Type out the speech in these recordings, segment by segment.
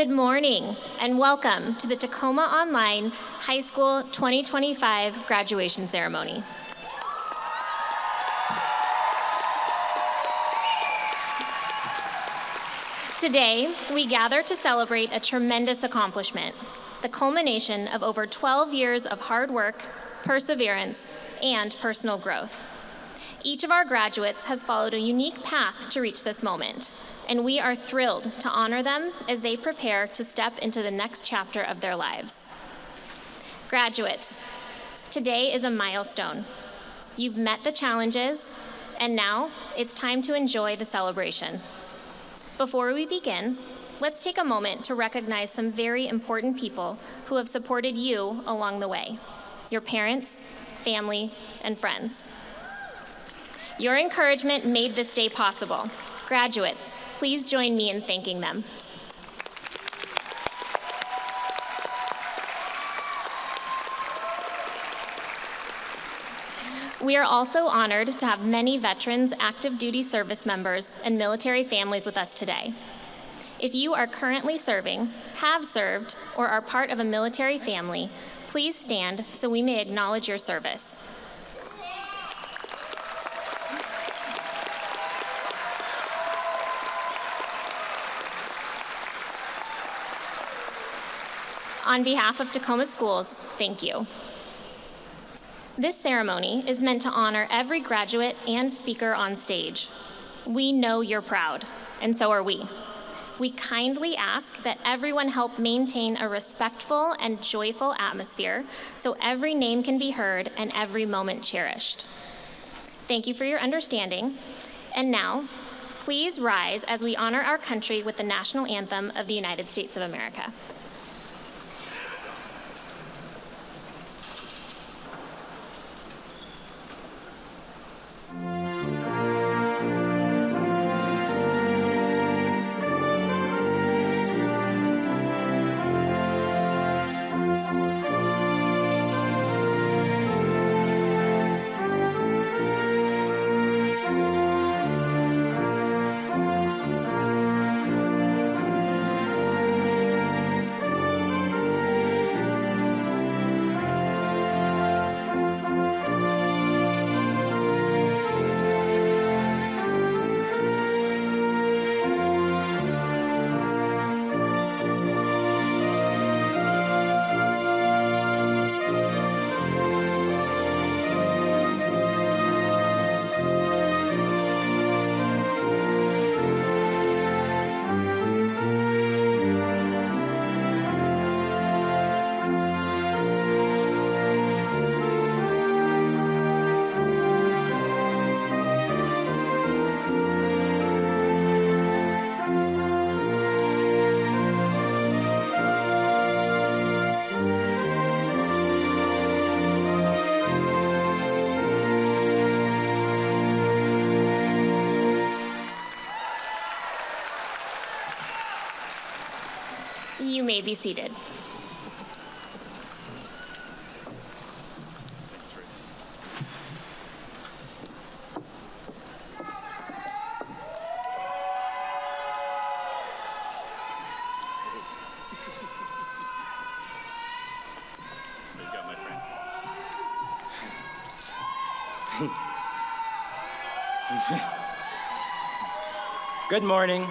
Good morning and welcome to the Tacoma Online High School 2025 graduation ceremony. Today, we gather to celebrate a tremendous accomplishment, the culmination of over 12 years of hard work, perseverance, and personal growth. Each of our graduates has followed a unique path to reach this moment, and we are thrilled to honor them as they prepare to step into the next chapter of their lives. Graduates, today is a milestone. You've met the challenges, and now it's time to enjoy the celebration. Before we begin, let's take a moment to recognize some very important people who have supported you along the way: your parents, family, and friends. Your encouragement made this day possible. Graduates, please join me in thanking them. We are also honored to have many veterans, active duty service members, and military families with us today. If you are currently serving, have served, or are part of a military family, please stand so we may acknowledge your service. On behalf of Tacoma Schools, thank you. This ceremony is meant to honor every graduate and speaker on stage. We know you're proud, and so are we. We kindly ask that everyone help maintain a respectful and joyful atmosphere so every name can be heard and every moment cherished. Thank you for your understanding. And now, please rise as we honor our country with the national anthem of the United States of America. You may be seated. There you go, my friend. Good morning.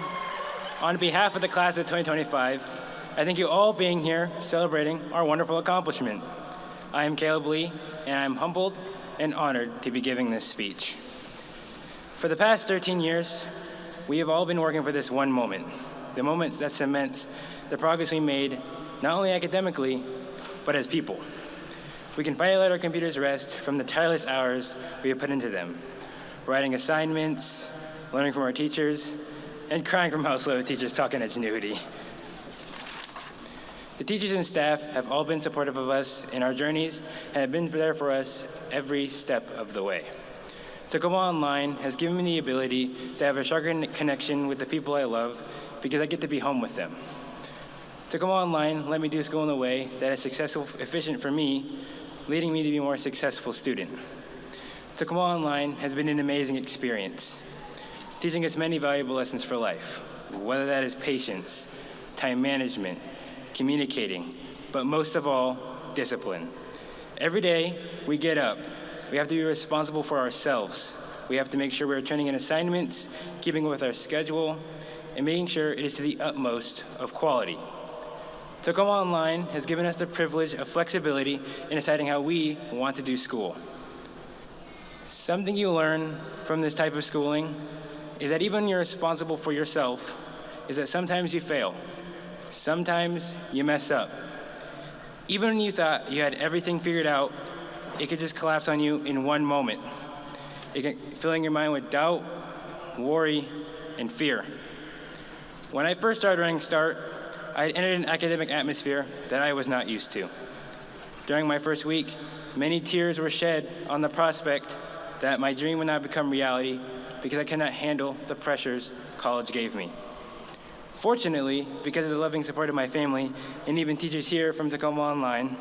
On behalf of the class of 2025, I thank you all being here celebrating our wonderful accomplishment. I am Caleb Lee, and I'm humbled and honored to be giving this speech. For the past 13 years, we have all been working for this one moment, the moment that cements the progress we made, not only academically, but as people. We can finally let our computers rest from the tireless hours we have put into them, writing assignments, learning from our teachers, and crying from how slow teachers talk in ingenuity. The teachers and staff have all been supportive of us in our journeys and have been there for us every step of the way. Tacoma Online has given me the ability to have a stronger connection with the people I love because I get to be home with them. Tacoma Online let me do school in a way that is successful, efficient for me, leading me to be a more successful student. Tacoma Online has been an amazing experience, teaching us many valuable lessons for life, whether that is patience, time management, communicating, but most of all, discipline. Every day we get up, we have to be responsible for ourselves. We have to make sure we're turning in assignments, keeping with our schedule, and making sure it is to the utmost of quality. Tacoma Online has given us the privilege of flexibility in deciding how we want to do school. Something you learn from this type of schooling is that even when you're responsible for yourself, is that sometimes you fail. Sometimes you mess up. Even when you thought you had everything figured out, it could just collapse on you in one moment. It can filling your mind with doubt, worry, and fear. When I first started running START, I had entered an academic atmosphere that I was not used to. During my first week, many tears were shed on the prospect that my dream would not become reality because I could not handle the pressures college gave me. Fortunately, because of the loving support of my family and even teachers here from Tacoma Online,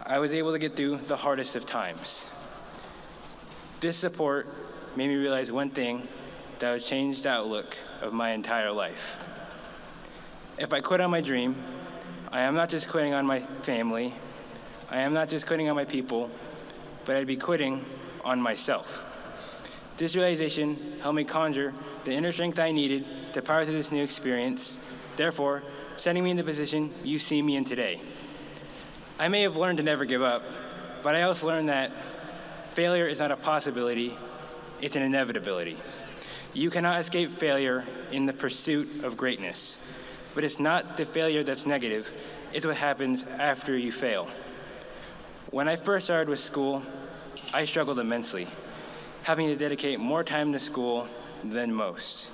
I was able to get through the hardest of times. This support made me realize one thing that would change the outlook of my entire life. If I quit on my dream, I am not just quitting on my family, I am not just quitting on my people, but I'd be quitting on myself. This realization helped me conjure the inner strength I needed to power through this new experience, therefore, setting me in the position you see me in today. I may have learned to never give up, but I also learned that failure is not a possibility, it's an inevitability. You cannot escape failure in the pursuit of greatness, but it's not the failure that's negative, it's what happens after you fail. When I first started with school, I struggled immensely, having to dedicate more time to school than most.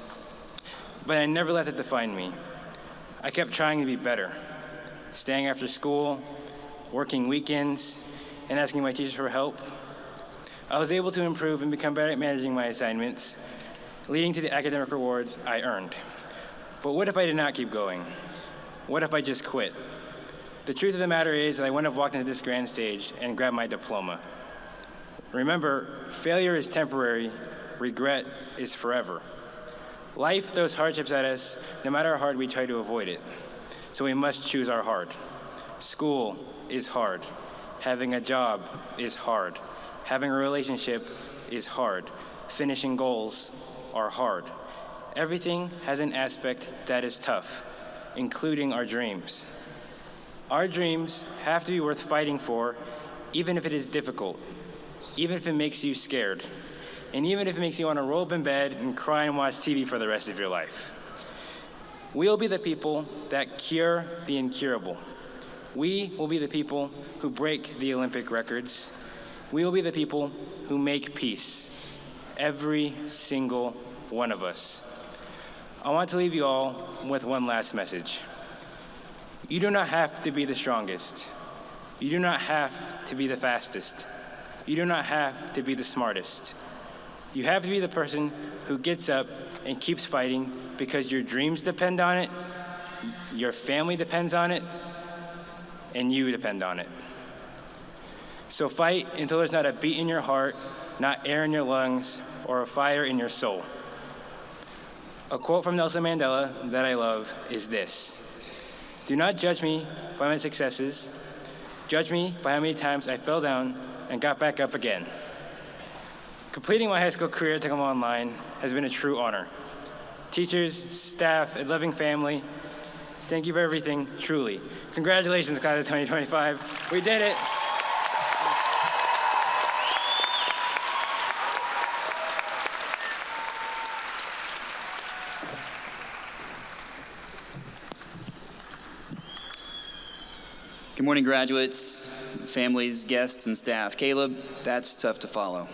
But I never let that define me. I kept trying to be better, staying after school, working weekends, and asking my teachers for help. I was able to improve and become better at managing my assignments, leading to the academic rewards I earned. But what if I did not keep going? What if I just quit? The truth of the matter is that I wouldn't have walked into this grand stage and grabbed my diploma. Remember, failure is temporary, regret is forever. Life throws hardships at us, no matter how hard we try to avoid it. So we must choose our hard. School is hard. Having a job is hard. Having a relationship is hard. Finishing goals are hard. Everything has an aspect that is tough, including our dreams. Our dreams have to be worth fighting for, even if it is difficult, even if it makes you scared, and even if it makes you want to roll up in bed and cry and watch TV for the rest of your life. We'll be the people that cure the incurable. We will be the people who break the Olympic records. We will be the people who make peace, every single one of us. I want to leave you all with one last message. You do not have to be the strongest. You do not have to be the fastest. You do not have to be the smartest. You have to be the person who gets up and keeps fighting because your dreams depend on it, your family depends on it, and you depend on it. So fight until there's not a beat in your heart, not air in your lungs, or a fire in your soul. A quote from Nelson Mandela that I love is this: "Do not judge me by my successes. Judge me by how many times I fell down and got back up again." Completing my high school career at Tacoma Online has been a true honor. Teachers, staff, and loving family, thank you for everything, truly. Congratulations, class of 2025. We did it. Good morning, graduates, families, guests, and staff. Caleb, that's tough to follow.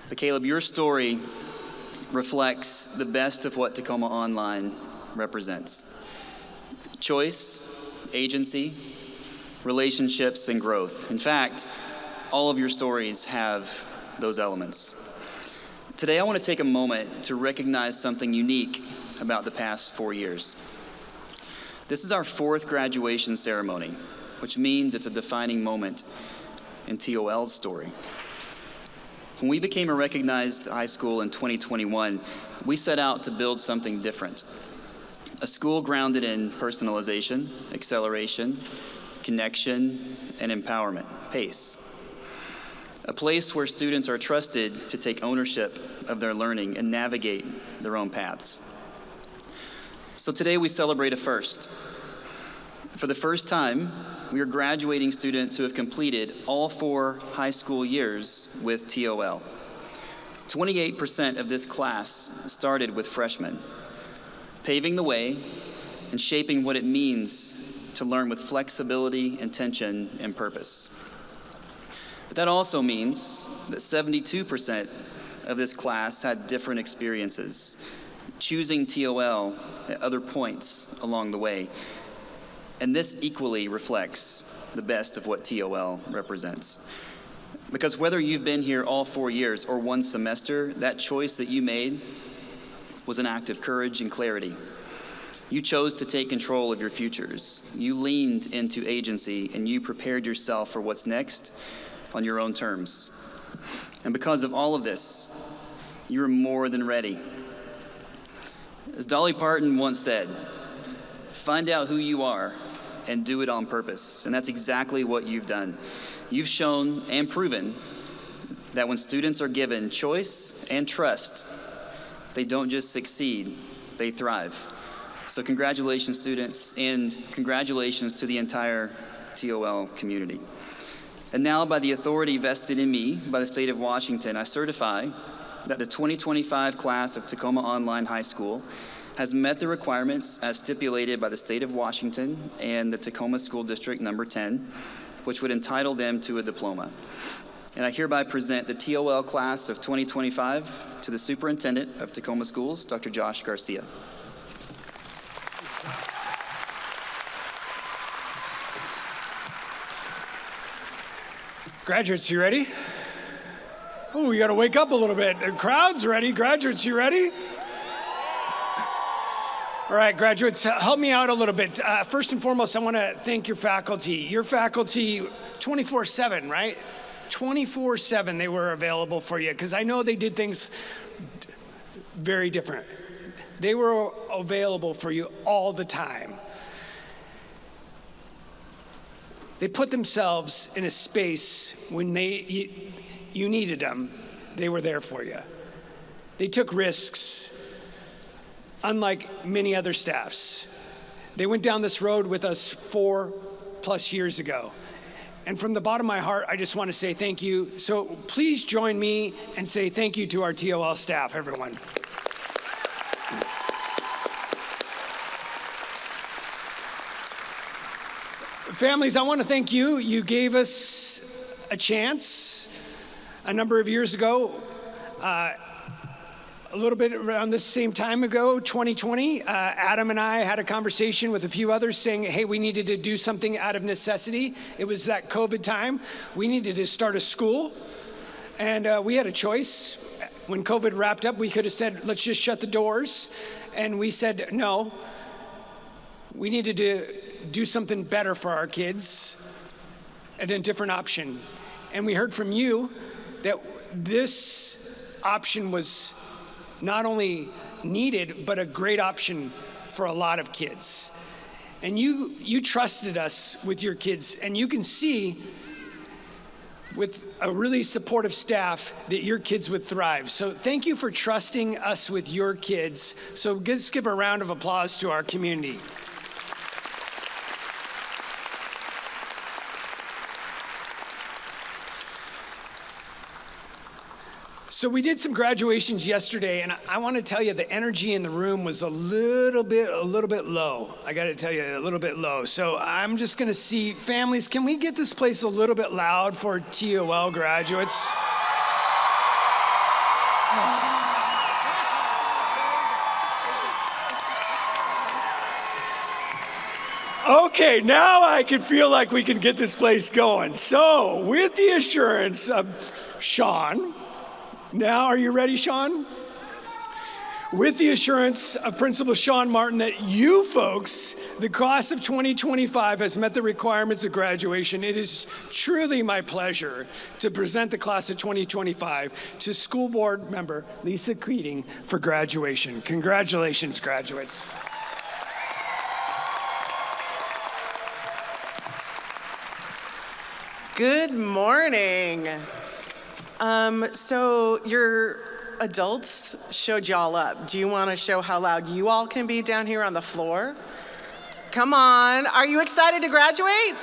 But Caleb, your story reflects the best of what Tacoma Online represents. Choice, agency, relationships, and growth. In fact, all of your stories have those elements. Today, I want to take a moment to recognize something unique about the past 4 years. This is our 4th graduation ceremony, which means it's a defining moment in TOL's story. When we became a recognized high school in 2021, we set out to build something different. A school grounded in personalization, acceleration, connection, and empowerment, PACE. A place where students are trusted to take ownership of their learning and navigate their own paths. So today we celebrate a first. For the first time, we are graduating students who have completed all 4 high school years with TOL. 28% of this class started with freshmen, paving the way and shaping what it means to learn with flexibility, intention, and purpose. But that also means that 72% of this class had different experiences, choosing TOL at other points along the way. And this equally reflects the best of what TOL represents. Because whether you've been here all 4 years or 1 semester, that choice that you made was an act of courage and clarity. You chose to take control of your futures. You leaned into agency and you prepared yourself for what's next on your own terms. And because of all of this, you're more than ready. As Dolly Parton once said, find out who you are and do it on purpose. And that's exactly what you've done. You've shown and proven that when students are given choice and trust, they don't just succeed, they thrive. So congratulations, students, and congratulations to the entire TOL community. And now, by the authority vested in me by the state of Washington, I certify that the 2025 class of Tacoma Online High School has met the requirements as stipulated by the state of Washington and the Tacoma School District number 10, which would entitle them to a diploma. And I hereby present the TOL class of 2025 to the Superintendent of Tacoma Schools, Dr. Josh Garcia. Graduates, you ready? Oh, you gotta wake up a little bit. The crowd's ready. Graduates, you ready? All right, graduates, help me out a little bit. First and foremost, I wanna thank your faculty. Your faculty, 24/7, right? 24/7 they were available for you, because I know they did things very different. They were available for you all the time. They put themselves in a space when you needed them. They were there for you. They took risks, unlike many other staffs. They went down this road with us 4+ years ago. And from the bottom of my heart, I just want to say thank you. So please join me and say thank you to our TOL staff, everyone. Families, I want to thank you. You gave us a chance a number of years ago, a little bit around this same time ago, 2020. Adam and I had a conversation with a few others saying, hey, we needed to do something out of necessity. It was that COVID time. We needed to start a school. And we had a choice. When COVID wrapped up, we could have said, let's just shut the doors. And we said, no, we needed to do something better for our kids and a different option. And we heard from you that this option was not only needed, but a great option for a lot of kids. And you trusted us with your kids, and you can see with a really supportive staff that your kids would thrive. So thank you for trusting us with your kids. So let's give a round of applause to our community. So we did some graduations yesterday, and I want to tell you the energy in the room was a little bit low. I got to tell you, a little bit low. So I'm just going to see families. Can we get this place a little bit loud for TOL graduates? Okay, now I can feel like we can get this place going. So, with the assurance of Sean. Now, are you ready, Sean? With the assurance of Principal Sean Martin that you folks, the class of 2025, has met the requirements of graduation, it is truly my pleasure to present the class of 2025 to School Board Member Lisa Keating for graduation. Congratulations, graduates. Good morning. So your adults showed y'all up. Do you want to show how loud you all can be down here on the floor? Come on. Are you excited to graduate?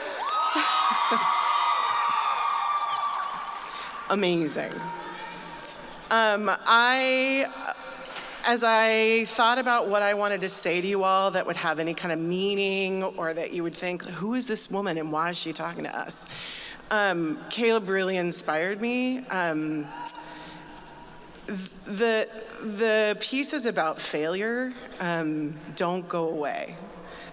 Amazing. As I thought about what I wanted to say to you all that would have any kind of meaning, or that you would think, who is this woman and why is she talking to us? Caleb really inspired me. The pieces about failure don't go away.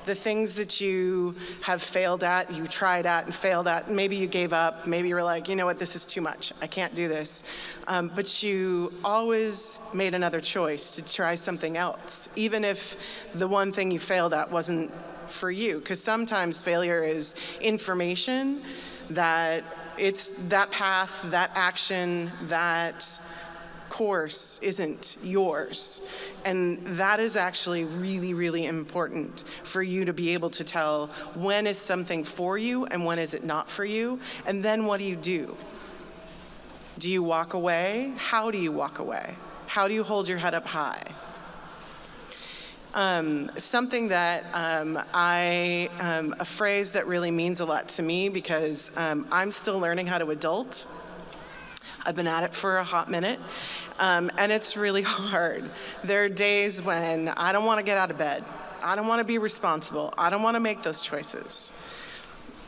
The things that you have failed at, you tried at and failed at, maybe you gave up, maybe you were like, you know what, this is too much, I can't do this. But you always made another choice to try something else, even if the one thing you failed at wasn't for you. Because sometimes failure is information that it's that path, that action, that course isn't yours. And that is actually really, really important for you to be able to tell when is something for you and when is it not for you. And then what do you do? Do you walk away? How do you walk away? How do you hold your head up high? Something that a phrase that really means a lot to me, because I'm still learning how to adult. I've been at it for a hot minute, and it's really hard. There are days when I don't want to get out of bed. I don't want to be responsible. I don't want to make those choices.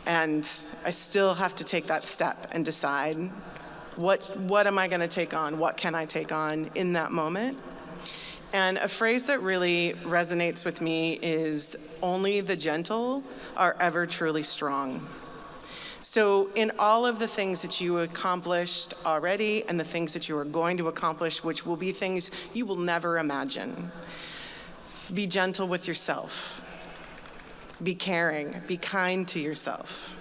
And I still have to take that step and decide, what am I going to take on? What can I take on in that moment? And a phrase that really resonates with me is, only the gentle are ever truly strong. So in all of the things that you accomplished already and the things that you are going to accomplish, which will be things you will never imagine, be gentle with yourself. Be caring, be kind to yourself.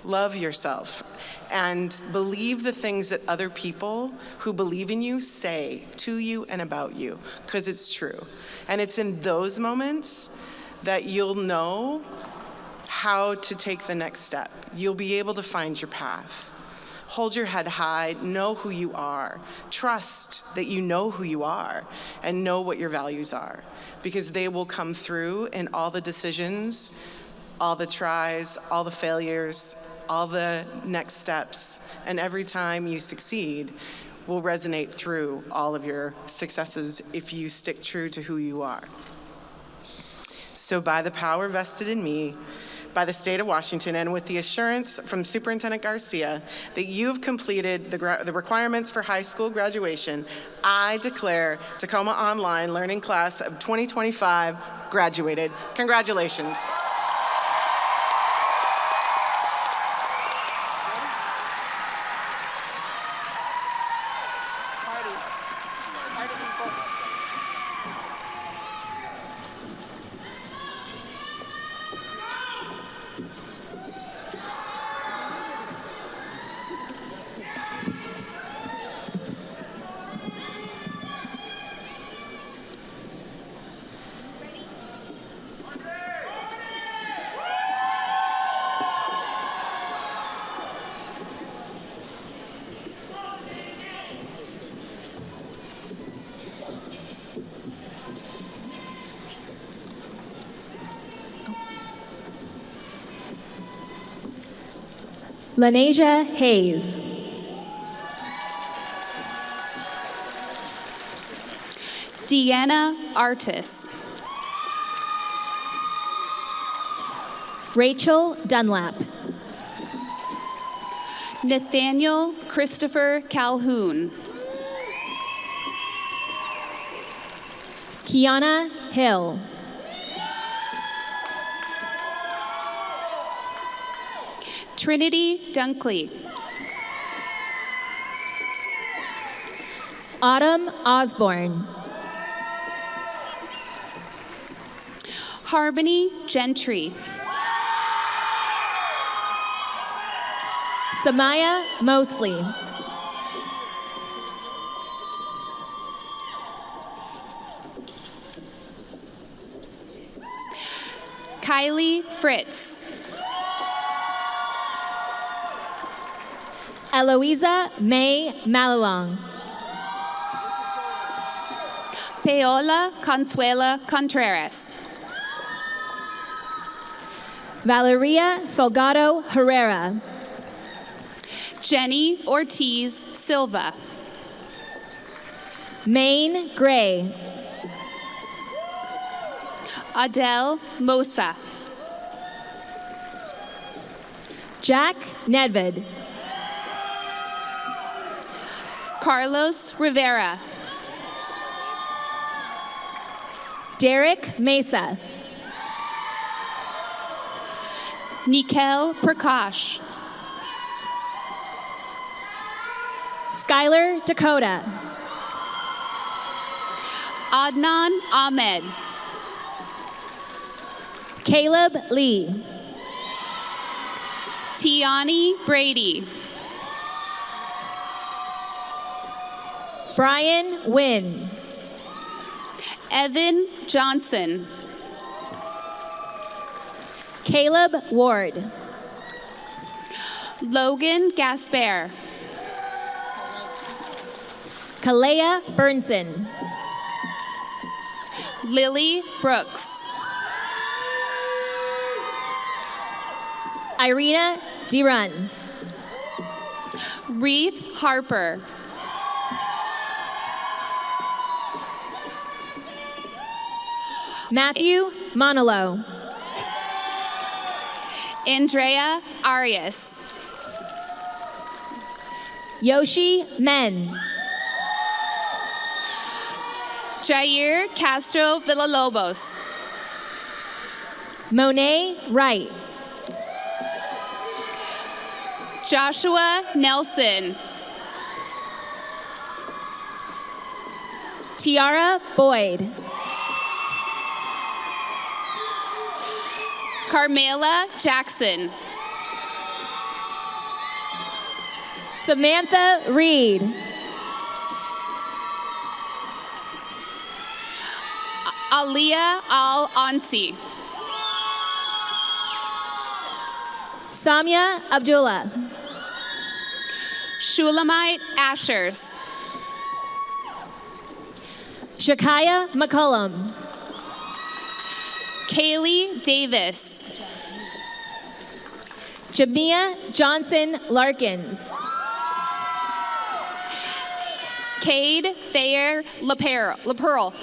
Love yourself, and believe the things that other people who believe in you say to you and about you, because it's true. And it's in those moments that you'll know how to take the next step. You'll be able to find your path. Hold your head high, know who you are. Trust that you know who you are and know what your values are, because they will come through in all the decisions, all the tries, all the failures, all the next steps. And every time you succeed will resonate through all of your successes if you stick true to who you are. So by the power vested in me, by the state of Washington, and with the assurance from Superintendent Garcia that you've completed the requirements for high school graduation, I declare Tacoma Online Learning Class of 2025 graduated. Congratulations. Lanasia Hayes. Deanna Artis. Rachel Dunlap. Nathaniel Christopher Calhoun. Kiana Hill. Trinity Dunkley. Autumn Osborne. Harmony Gentry. Samaya Mosley. Kylie Fritz. Eloisa May Malalong. Paola Consuela Contreras. Valeria Salgado Herrera. Jenny Ortiz Silva. Maine Gray. Adele Mosa. Jack Nedved. Carlos Rivera. Derek Mesa. Nikhil Prakash. Skylar Dakota. Adnan Ahmed. Caleb Lee. Tiani Brady. Brian Wynn. Evan Johnson. Caleb Ward. Logan Gasper. Kalea Burnson. Lily Brooks. Irina DeRun. Reith Harper. Matthew Monolo. Andrea Arias. Yoshi Men. Jair Castro Villalobos. Monet Wright. Joshua Nelson. Tiara Boyd. Carmela Jackson. Samantha Reed. Aliyah Al-Ansi. Samia Abdullah. Shulamite Ashers. Shakaya McCullum. Kaylee Davis. Jamia Johnson Larkins. Cade Thayer LaPearl.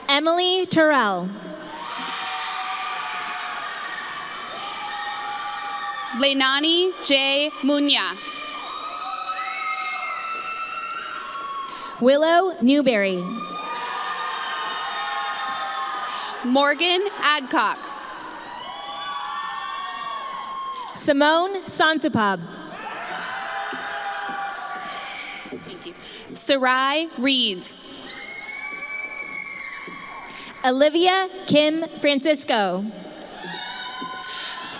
Emily Terrell. Lenani J. Munya. Willow Newberry. Morgan Adcock. Simone Sansupab. Thank you. Sarai Reeds. Olivia Kim Francisco.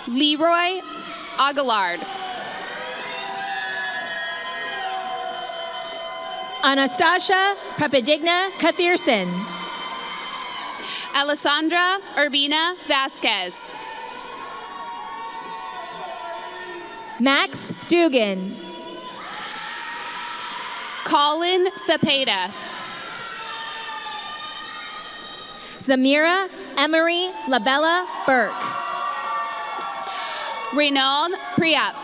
Leroy Aguilard. Anastasia Prepadigna Kathirson. Alessandra Urbina Vasquez. Max Dugan. Colin Cepeda. Zamira Emery Labella Burke. Renaud Priap.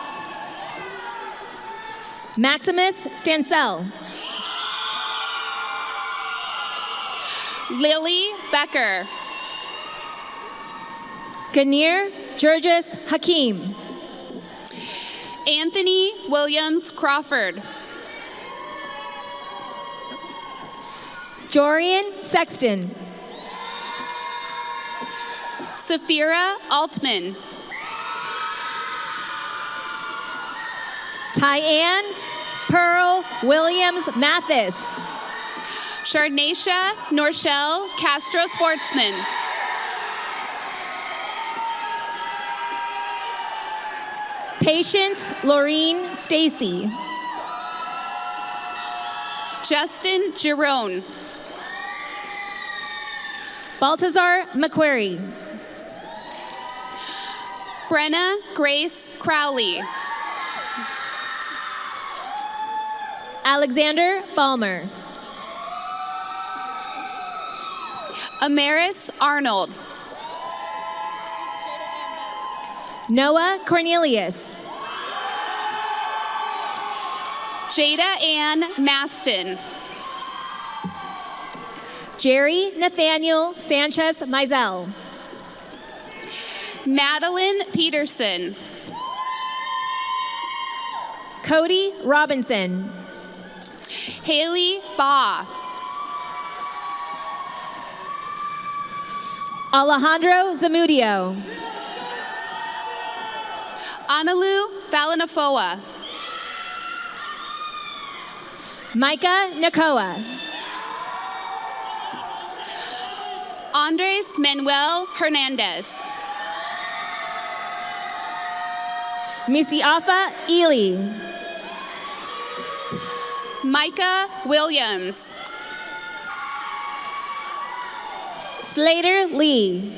Maximus Stansel. Lily Becker. Ganir Georges Hakim. Anthony Williams Crawford. Jorian Sexton. Safira Altman. Tyann Pearl Williams Mathis. Sharnacia Norshell Castro Sportsman. Patience Laureen Stacy. Justin Giron. Baltazar McQuarrie. Brenna Grace Crowley. Alexander Balmer. Amaris Arnold. Noah Cornelius. Jada Ann Maston. Jerry Nathaniel Sanchez Mizell. Madeline Peterson. Cody Robinson. Haley Baugh. Alejandro Zamudio. Analu Falanafoa. Micah Nakoa. Andres Manuel Hernandez. Misiafa Ely. Micah Williams. Slater Lee.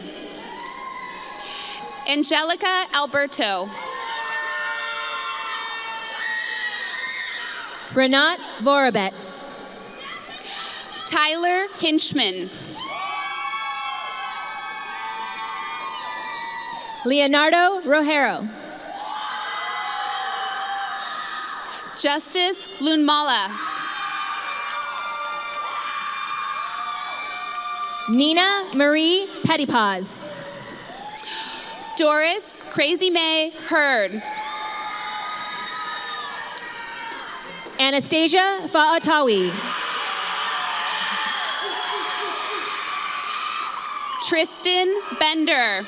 Angelica Alberto. Renat Vorobets. Tyler Hinchman. Leonardo Rojero. Justice Lunmala. Nina Marie Pettypaws. Doris Crazy May Hurd. Anastasia Fa'atawi. Tristan Bender.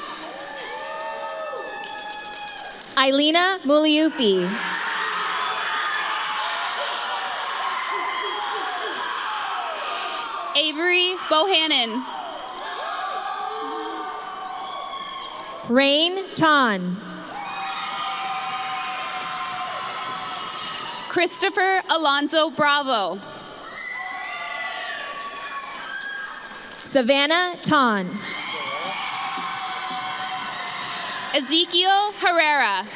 Eilina Muliufi. Avery Bohannon. Rain Ton. Christopher Alonso Bravo. Savannah Ton. Ezekiel Herrera.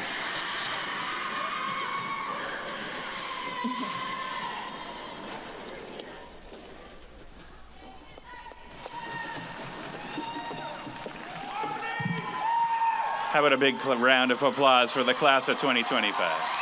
How about a big round of applause for the class of 2025?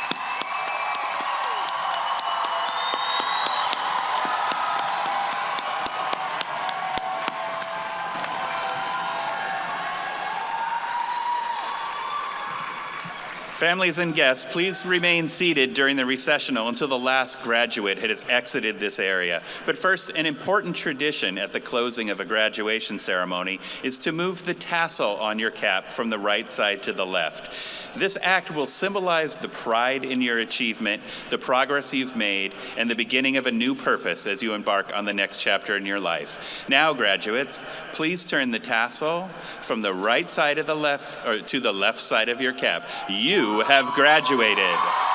Families and guests, please remain seated during the recessional until the last graduate has exited this area. But first, an important tradition at the closing of a graduation ceremony is to move the tassel on your cap from the right side to the left. This act will symbolize the pride in your achievement, the progress you've made, and the beginning of a new purpose as you embark on the next chapter in your life. Now, graduates, please turn the tassel from the right side of the left, or to the left side of your cap. You have graduated.